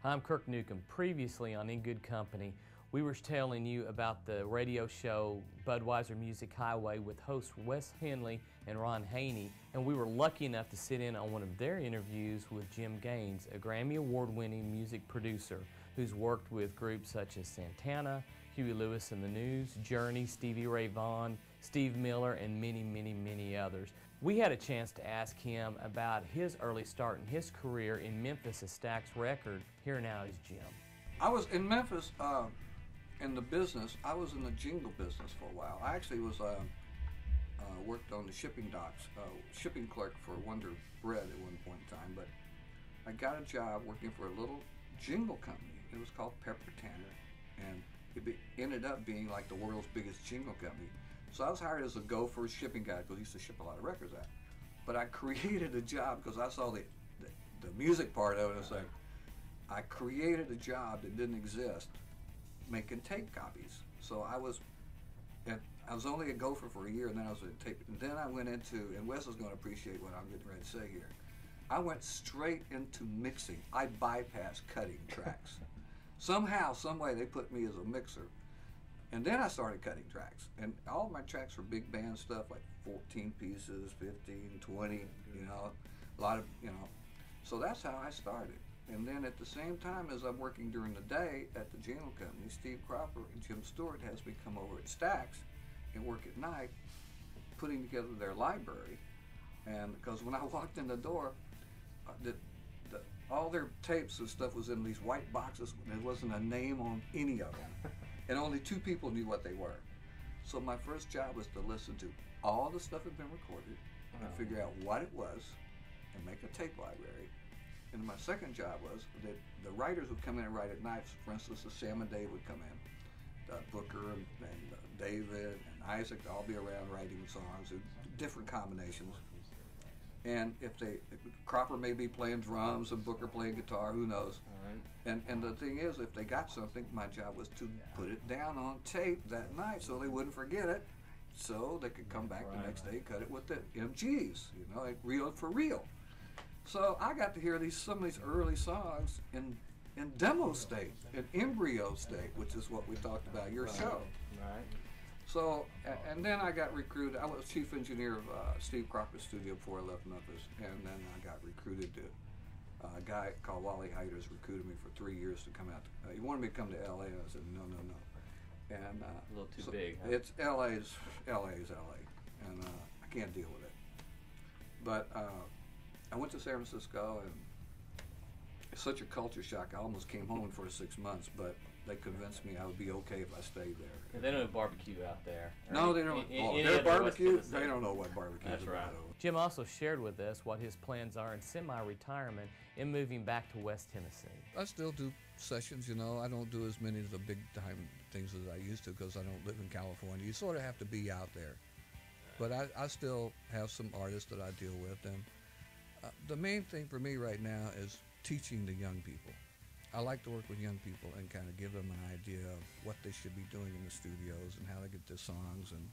I'm Kirk Newcomb. Previously on In Good Company, we were telling you about the radio show Budweiser Music Highway with hosts Wes Henley and Ron Haney, and we were lucky enough to sit in on one of their interviews with Jim Gaines, a Grammy Award-winning music producer who's worked with groups such as Santana, Huey Lewis and the News, Journey, Stevie Ray Vaughan, Steve Miller, and many, many, many others. We had a chance to ask him about his early start in his career in Memphis as Stax Record. Here now is Jim. I was in Memphis in the business. I was in the jingle business for a while. I actually was worked on the shipping docks, shipping clerk for Wonder Bread at one point in time, but I got a job working for a little jingle company. It was called Pepper Tanner, and it ended up being like the world's biggest jingle company. So I was hired as a gopher shipping guy because I used to ship a lot of records out. But I created a job because I saw the music part of it. It's like I created a job that didn't exist, making tape copies. So I was only a gopher for a year, and then I was a tape. And then I went into, and Wes is going to appreciate what I'm getting ready to say here. I went straight into mixing. I bypassed cutting tracks. Somehow, some way, they put me as a mixer. And then I started cutting tracks. And all my tracks were big band stuff, like 14 pieces, 15, 20, you know, a lot of, you know. So that's how I started. And then at the same time as I'm working during the day at the jingle company, Steve Cropper and Jim Stewart has me come over at Stax and work at night, putting together their library. And because when I walked in the door, all their tapes and stuff was in these white boxes. There wasn't a name on any of them. And only 2 people knew what they were. So my first job was to listen to all the stuff that had been recorded and figure out what it was and make a tape library. And my second job was that the writers would come in and write at night. For instance, the Sam and Dave would come in. Booker and David and Isaac, they'd all be around writing songs, different combinations. And if Cropper may be playing drums and Booker playing guitar, who knows. Right. And the thing is, if they got something, my job was to put it down on tape that night so they wouldn't forget it, so they could come back the next day and cut it with the MGs, you know, like reel for real. So I got to hear some of these early songs in demo state, in embryo state, which is what we talked about your show. Right. So, and then I got recruited. I was chief engineer of Steve Cropper's studio before I left Memphis, and then I got recruited to a guy called Wally Heiders recruited me for 3 years to come out. He wanted me to come to LA, and I said no. And a little too big. Huh? It's LA's LA, and I can't deal with it. But I went to San Francisco, and it's such a culture shock. I almost came home for 6 months, but they convinced me I would be okay if I stayed there. Yeah, they don't have barbecue out there. No, they don't. Their barbecue, they don't know what barbecue is. That's right. Jim also shared with us what his plans are in semi-retirement and moving back to West Tennessee. I still do sessions, you know. I don't do as many of the big-time things as I used to because I don't live in California. You sort of have to be out there. But I still have some artists that I deal with. And the main thing for me right now is teaching the young people. I like to work with young people and kind of give them an idea of what they should be doing in the studios and how to get their songs. And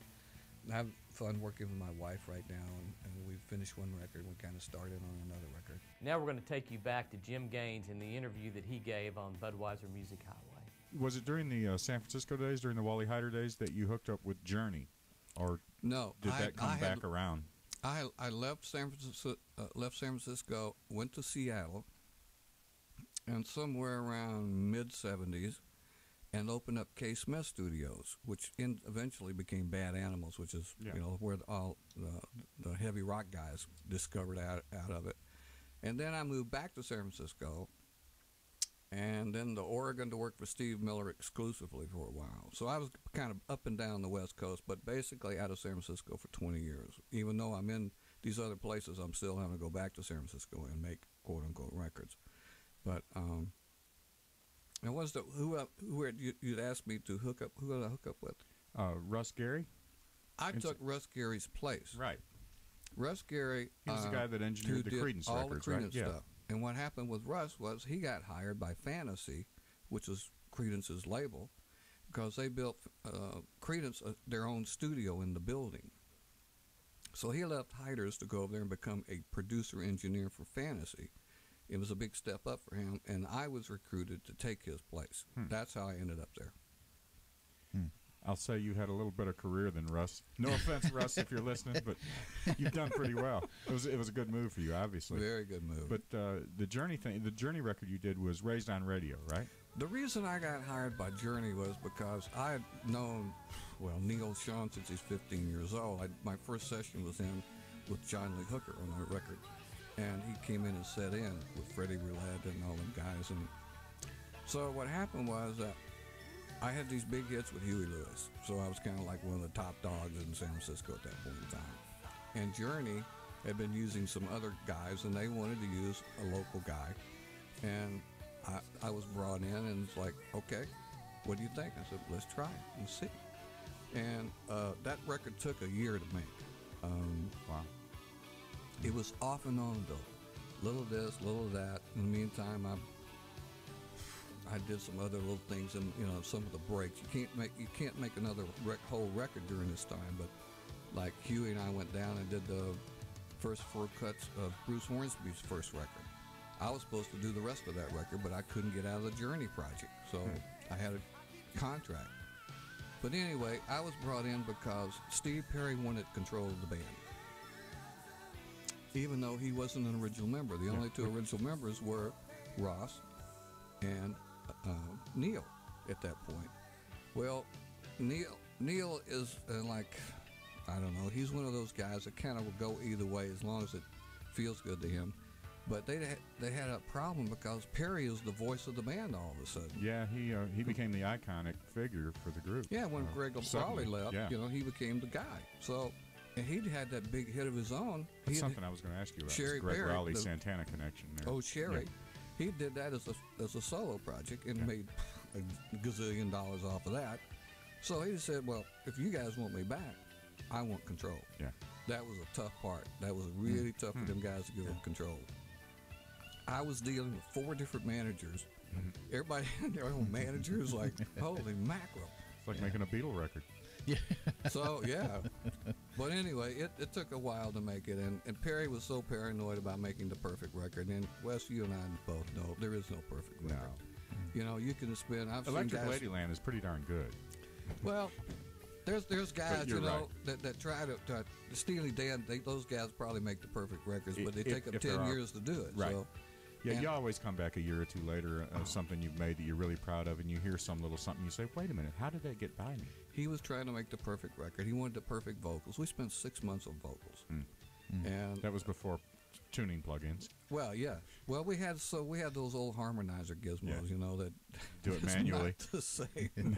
I have fun working with my wife right now, and we've finished one record and we kind of started on another record. Now we're going to take you back to Jim Gaines in the interview that he gave on Budweiser Music Highway. Was it during the San Francisco days, during the Wally Heider days, that you hooked up with Journey? Or no, did that come back around? I left San Francisco, went to Seattle, and somewhere around mid-'70s, and opened up K. Smith Studios, which eventually became Bad Animals, which is you know where all the heavy rock guys discovered out of it. And then I moved back to San Francisco, and then to Oregon to work for Steve Miller exclusively for a while. So I was kind of up and down the West Coast, but basically out of San Francisco for 20 years. Even though I'm in these other places, I'm still having to go back to San Francisco and make quote-unquote records. But and was the who you'd asked me to hook up? Who did I hook up with? Russ Gary. I took Russ Gary's place. Right. Russ Gary. He was the guy that engineered the Creedence all records, the Creedence right? stuff. Yeah. And what happened with Russ was he got hired by Fantasy, which is Creedence's label, because they built Creedence their own studio in the building. So he left Heiders to go over there and become a producer engineer for Fantasy. it was a big step up for him, and I was recruited to take his place. That's how I ended up there. I'll say you had a little better career than Russ. No offense, Russ, if you're listening, but you've done pretty well. It was a good move for you, obviously. Very good move. But the Journey record you did was Raised on Radio, right? The reason I got hired by Journey was because I had known, Neil Sean since he's 15 years old. My first session was in with John Lee Hooker on the record, and he came in and sat in with Freddie Roulette and all them guys. And so what happened was that I had these big hits with Huey Lewis, so I was kind of like one of the top dogs in San Francisco at that point in time. And Journey had been using some other guys, and they wanted to use a local guy. And I was brought in, and it's like, okay, what do you think? I said, let's try it and see. And that record took a year to make. Wow. It was off and on, though. Little this, little that. In the meantime, I did some other little things, and some of the breaks. You can't make another whole record during this time. But like Huey and I went down and did the first 4 cuts of Bruce Hornsby's first record. I was supposed to do the rest of that record, but I couldn't get out of the Journey project, so I had a contract. But anyway, I was brought in because Steve Perry wanted control of the band, even though he wasn't an original member. The only 2 original members were Ross and Neil at that point. Well, Neil is I don't know, he's one of those guys that kind of will go either way as long as it feels good to him. But they had a problem because Perry is the voice of the band all of a sudden. Yeah, he became the iconic figure for the group. Yeah, when Greg O'Farley left, he became the guy. So, and he'd had that big hit of his own. That's something I was going to ask you about. Sherry Greg Berry, Raleigh Santana connection there. Oh, Sherry. Yeah. He did that as a solo project and made a gazillion dollars off of that. So he just said, well, if you guys want me back, I want control. Yeah. That was a tough part. That was really tough for them guys to give them control. I was dealing with 4 different managers. Everybody had their own managers, like, holy mackerel. It's like making a Beatle record. Yeah. So, yeah. But anyway, it took a while to make it, and Perry was so paranoid about making the perfect record. And Wes, you and I both know there is no perfect record. No. You can spend. I've Electric seen guys, Ladyland is pretty darn good. Well, there's guys right. that try to Steely Dan. Those guys probably make the perfect records, but they take them 10 years to do it. Right. So, yeah, you always come back a year or 2 later of something you've made that you're really proud of, and you hear some little something, you say, wait a minute, how did that get by me? He was trying to make the perfect record. He wanted the perfect vocals. We spent 6 months on vocals. And that was before tuning plugins. Well, yeah. Well, we had those old harmonizer gizmos, that do it manually. Not the same.